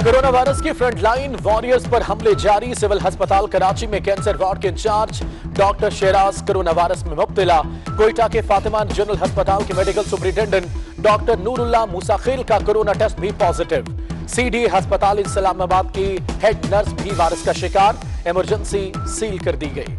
Corona virus की frontline warriors पर हमले जारी। सिविल अस्पताल कराची में कैंसर वार्ड के इंचार्ज डॉक्टर शेराज कोरोना वायरस में मुब्तला। कोयटा के फातिमा जनरल अस्पताल के मेडिकल सुपरिटेंडेंट डॉक्टर नूरुल्लाह मुसाखिल का कोरोना टेस्ट भी पॉजिटिव। सीडी अस्पताल इस्लामाबाद की हेड नर्स भी वायरस का शिकार। इमरजेंसी सील कर दी गई।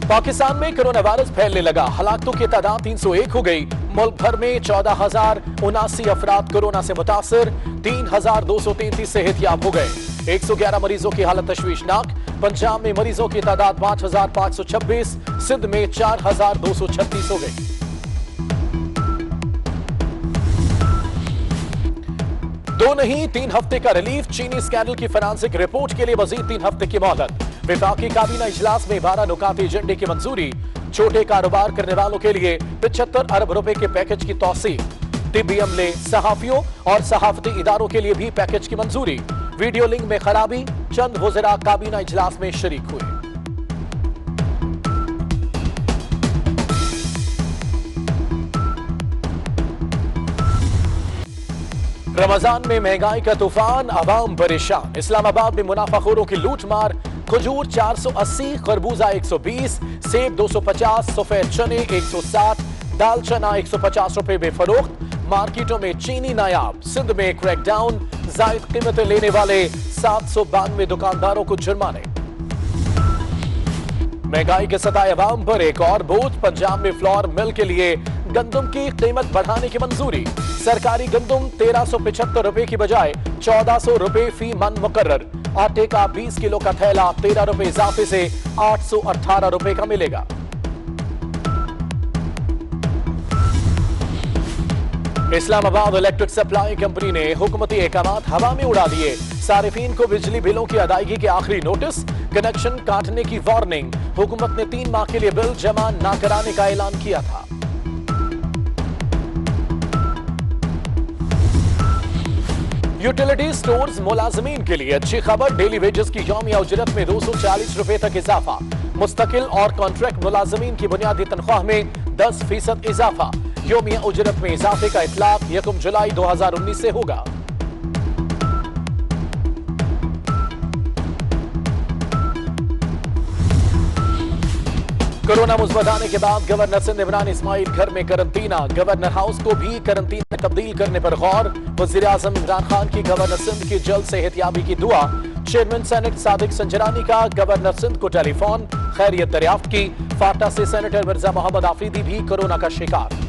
पाकिस्तान में कोरोना वायरस फैलने लगा। हलाकतों की तादाद 301 हो गई। मुल्क भर में 14,079 अफराद कोरोना से मुतासर। 3,233 सेहतयाब हो गए। 111 मरीजों की हालत तशवीशनाक। पंजाब में मरीजों की तादाद 5,526, सिंध में 4,236 हो गई। दो नहीं 3 हफ्ते का रिलीफ। चीनी स्कैंडल की फॉरेंसिक रिपोर्ट के लिए मजीद 3 हफ्ते की मोहलत। विफाकी काबीना इजलास में 12 नुकाती एजेंडे की मंजूरी। छोटे कारोबार करने वालों के लिए 75 अरब रुपए के पैकेज की तौसीक। तिब्बी अमले, सहाफियों और सहाफती इदारों के लिए भी पैकेज की मंजूरी। वीडियो लिंक में खराबी। चंद वज़रा काबीना इजलास में शरीक हुए। रमजान में महंगाई का तूफान, अवाम परेशान। इस्लामाबाद में मुनाफाखोरों की लूटमार। खजूर 480, खरबूजा 120, सेब 250, सफेद चने 160, दाल चना 150 रुपए में फरोख्त। मार्केटों में चीनी नायाब। सिंध में क्रैकडाउन। जायद कीमतें लेने वाले 792 दुकानदारों को जुर्माने। महंगाई के सताए अवाम पर एक और बोझ। पंजाब में फ्लोर मिल के लिए गंदम की कीमत बढ़ाने की मंजूरी। सरकारी गंदम 1375 रुपए की बजाय 1400 रुपए फी मन मुकर्रर। आटे का 20 किलो का थैला 13 रुपए इजाफे से 818 रुपए का मिलेगा। इस्लामाबाद इलेक्ट्रिक सप्लाई कंपनी ने हुकूमती अहकामात हवा में उड़ा दिए। सारिफीन को बिजली बिलों की अदायगी के आखिरी नोटिस। कनेक्शन काटने की वार्निंग। हुकूमत ने 3 माह के लिए बिल जमा न कराने का ऐलान किया था। यूटिलिटी स्टोर्स मुलाजमीन के लिए अच्छी खबर। डेली वेजेस की यौमिया उजरत में 240 रुपए तक इजाफा। मुस्तकिल और कॉन्ट्रैक्ट मुलाजमीन की बुनियादी तनख्वाह में 10% इजाफा। यौमिया उजरत में इजाफे का इतलाक 1 जुलाई 2019 से होगा। कोरोना मुस्बत आने के बाद गवर्नर सिंध इमरान इस्माइल घर में करंटीना। गवर्नर हाउस को भी करंटीन में तब्दील करने पर गौर। वज़ीर आज़म इमरान खान की गवर्नर सिंध की जल्द सेहतयाबी की दुआ। चेयरमैन सेनेट सादिक संजरानी का गवर्नर सिंध को टेलीफोन, खैरियत दरियाफ्त की। फाटा से सेनेटर मिर्जा मोहम्मद आफरीदी भी कोरोना का शिकार।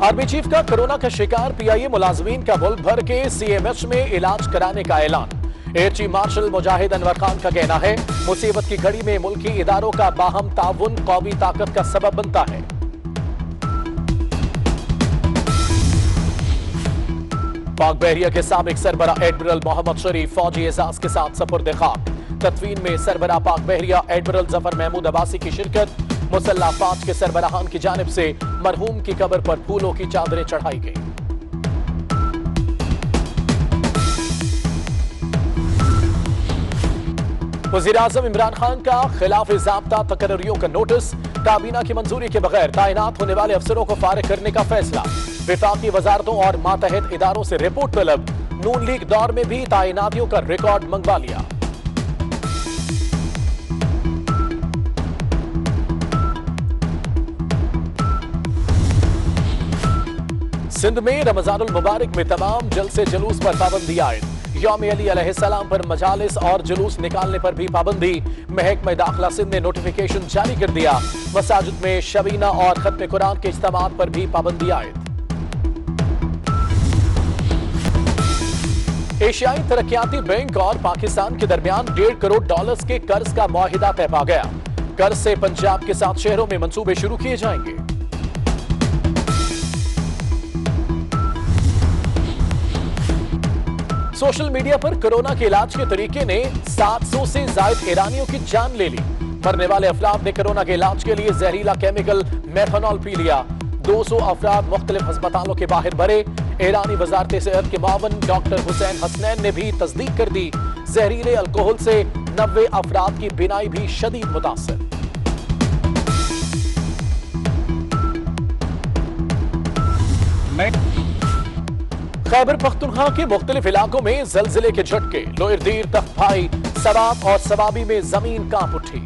आर्मी चीफ का कोरोना का शिकार। पीआईए मुलाजमीन का मुल्क भर के सीएमएच में इलाज कराने का ऐलान। एयर चीफ मार्शल मुजाहिद अनवर खान का कहना है, मुसीबत की घड़ी में मुल्की इदारों का बाहम ताउन कौमी ताकत का सबब बनता है। पाक बहरिया के साबिक सरबरा एडमिरल मोहम्मद शरीफ फौजी एजाज के साथ सपुर्द खाक। तदफीन में सरबरा पाक बहरिया एडमिरल जफर महमूद अब्बासी की शिरकत। मुसल्ला फाज के सरबराहान की जानिब से मरहूम की कब्र पर फूलों की चादरें चढ़ाई गई। वज़ीर आज़म इमरान खान का खिलाफ ज़ाब्ता तकर्रियों का नोटिस। काबीना की मंजूरी के बगैर तैनात होने वाले अफसरों को फारिग करने का फैसला। विफाकी वजारतों और मातहत इदारों से रिपोर्ट तलब। नून लीग दौर में भी तैनातियों का रिकॉर्ड मंगवा लिया। सिंध में रमजानुल मुबारक में तमाम जलसे जुलूस पर पाबंदी आयद। यौम अली अलैहिस्सलाम पर मजालिस और जुलूस निकालने पर भी पाबंदी। महकमा दाखिला सिंध ने नोटिफिकेशन जारी कर दिया। मसाजिद में शबीना और खत्म कुरान के इज्तिमात पर भी पाबंदी आयद। एशियाई तरक्याती बैंक और पाकिस्तान के दरमियान $1.5 करोड़ के कर्ज का मुआहिदा तय पा गया। कर्ज से पंजाब के 7 शहरों में मंसूबे शुरू किए जाएंगे। सोशल मीडिया पर कोरोना के इलाज के तरीके ने 700 से ज्यादा ईरानियों की जान ले ली। मरने वाले अफराद ने कोरोना के इलाज के लिए जहरीला केमिकल मेथनॉल पी लिया। 200 अफराद मुख्तलिफ अस्पतालों के बाहर भरे। ईरानी वजारत सेहत के मावन डॉक्टर हुसैन हसनैन ने भी तस्दीक कर दी। जहरीले अल्कोहल से 90 अफराद की बीनाई भी शदीद मुतासर। खैबर पख्तूनख्वा के मुख्तलिफ इलाकों में जलजिले के झटके। लोयरदीर, तख्तभाई, सवाब और सवाबी में जमीन कांप उठी।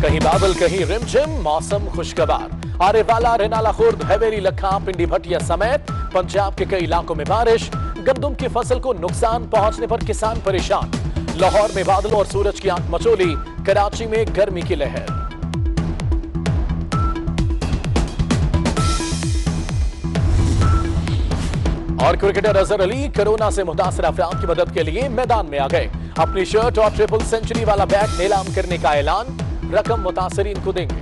कहीं बादल कहीं रिमझिम, मौसम खुशगवार। आरेवाला, रेनाला खुर्द, हवेली, लखा, पिंडी भटिया समेत पंजाब के कई इलाकों में बारिश। गंदुम की फसल को नुकसान पहुंचने पर किसान परेशान। लाहौर में बादलों और सूरज की आंख मचोली। कराची में गर्मी की लहर। और क्रिकेटर अजहर अली कोरोना से मुतासर अफराद की मदद के लिए मैदान में आ गए। अपनी शर्ट और ट्रिपल सेंचुरी वाला बैट नीलाम करने का ऐलान। रकम मुतासरीन को देंगे।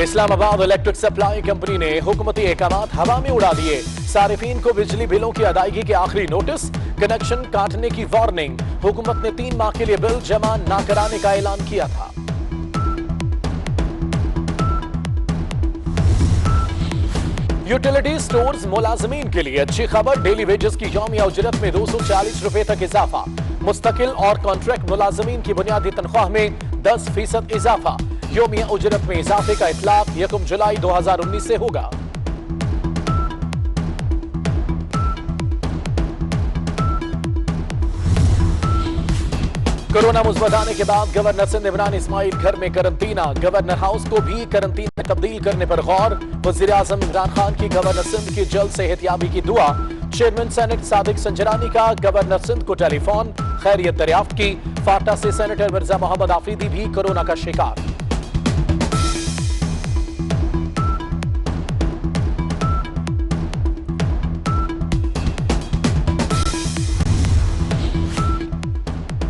इस्लामाबाद इलेक्ट्रिक सप्लाई कंपनी ने हुकूमती एहकामात हवा में उड़ा दिए। सारिफीन को बिजली बिलों की अदायगी के आखिरी नोटिस, कनेक्शन काटने की वार्निंग। हुकूमत ने 3 माह के लिए बिल जमा न कराने का ऐलान किया था। यूटिलिटी स्टोर्स मुलाजमीन के लिए अच्छी खबर। डेली वेजेस की यौमिया उजरत में 240 रुपए तक इजाफा। मुस्तकिल और कॉन्ट्रैक्ट मुलाजमीन की बुनियादी तनख्वाह में 10% इजाफा। यौमिया उजरत में इजाफे का इतलाक 1 जुलाई 2019 से होगा। कोरोना मुस्बत आने के बाद गवर्नर सिंध इमरान इस्माइल घर में करंटीना। गवर्नर हाउस को भी करंटीना में तब्दील करने पर गौर। वजीर आजम इमरान खान की गवर्नर सिंध की जल्द सेहतियाबी की दुआ। चेयरमैन सेनेट सादिक संजरानी का गवर्नर सिंध को टेलीफोन, खैरियत दरियाफ्त की। फाटा से सेनेटर मिर्जा मोहम्मद आफरीदी भी कोरोना का शिकार।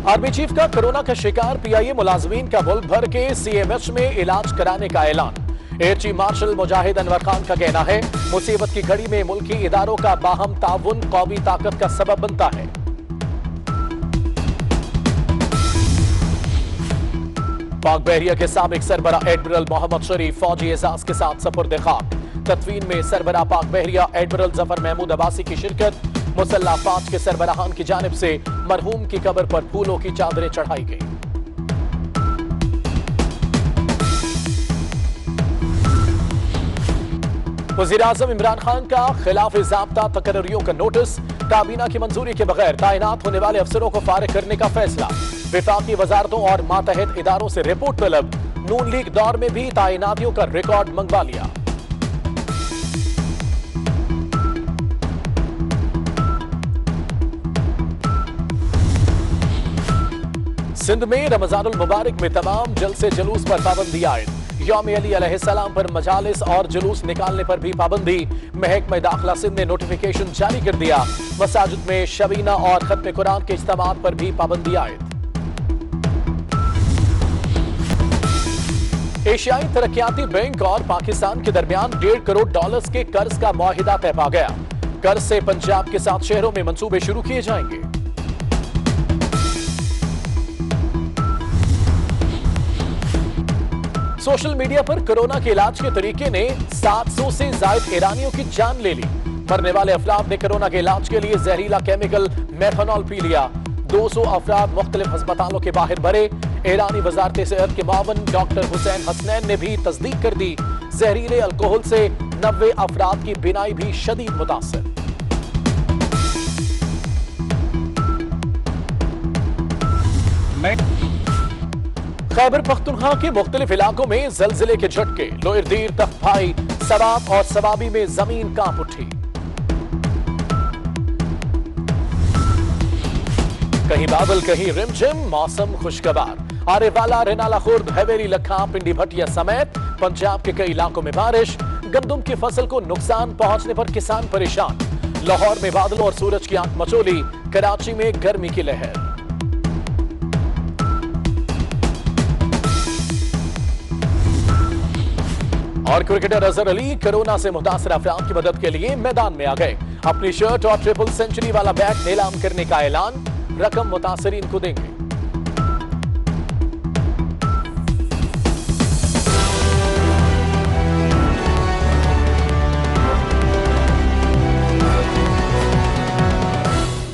आर्मी चीफ का कोरोना का शिकार। पीआईए मुलाजमीन का मुल्क भर के सीएमएच में इलाज कराने का ऐलान। एयर चीफ मार्शल मुजाहिद अनवर खान का कहना है, मुसीबत की घड़ी में मुल्की इदारों का बाहम ताउन कौमी ताकत का सबब बनता है। पाक बहरिया के साबिक सरबरा एडमिरल मोहम्मद शरीफ फौजी एजाज के साथ सपुर्द खाक। तदफीन में सरबरा पाक बहरिया एडमिरल जफर महमूद अब्बासी की शिरकत। मुसल्ला फाज के सरबराहान की जानिब से मरहूम की कब्र पर फूलों की चादरें चढ़ाई गई। वजीर आजम इमरान खान का खिलाफ ज़ाब्ता तकर्रियों का नोटिस। काबीना की मंजूरी के बगैर तैनात होने वाले अफसरों को फारिग करने का फैसला। विफाकी वजारतों और मातहत इदारों से रिपोर्ट तलब। नून लीग दौर में भी तैनातियों का रिकॉर्ड मंगवा लिया। सिंध में रमजानुल मुबारक में तमाम जलसे जुलूस पर पाबंदी आयद। यौम अली अलैहिस्सलाम पर मजालिस और जुलूस निकालने पर भी पाबंदी। महकमा दाखिला सिंध ने नोटिफिकेशन जारी कर दिया। मसाजिद में शबीना और खत्म कुरान के इज्तिमात पर भी पाबंदी आयद। एशियाई तरक्याती बैंक और पाकिस्तान के दरमियान $1.5 करोड़ के कर्ज का मुआहिदा तय पा गया। कर्ज से पंजाब के 7 शहरों में मंसूबे शुरू किए जाएंगे। सोशल मीडिया पर कोरोना के इलाज के तरीके ने 700 से ज्यादा ईरानियों की जान ले ली। मरने वाले अफराद ने कोरोना के इलाज के लिए जहरीला केमिकल मेथनॉल पी लिया। 200 अफराद मुख्तलिफ अस्पतालों के बाहर भरे। ईरानी वजारत सेहत के मावन डॉक्टर हुसैन हसनैन ने भी तस्दीक कर दी। जहरीले अल्कोहल से 90 अफराद की बीनाई भी शदीद मुतासर। खैबर पख्तूनख्वा के मुख्तलिफ इलाकों में जलजिले के झटके। लोयरदीर, तख्तभाई, सवाब और सवाबी में जमीन कांप उठी। कहीं बादल कहीं रिमझिम, मौसम खुशगवार। आरेवाला, रेनाला खुर्द, हवेली, लखा, पिंडी भटिया समेत पंजाब के कई इलाकों में बारिश। गंदुम की फसल को नुकसान पहुंचने पर किसान परेशान। लाहौर में बादलों और सूरज की आंख मचोली। कराची में गर्मी की लहर। और क्रिकेटर अजहर अली कोरोना से मुतासर अफराद की मदद के लिए मैदान में आ गए। अपनी शर्ट और ट्रिपल सेंचुरी वाला बैट नीलाम करने का ऐलान, रकम मुतासरीन को देंगे।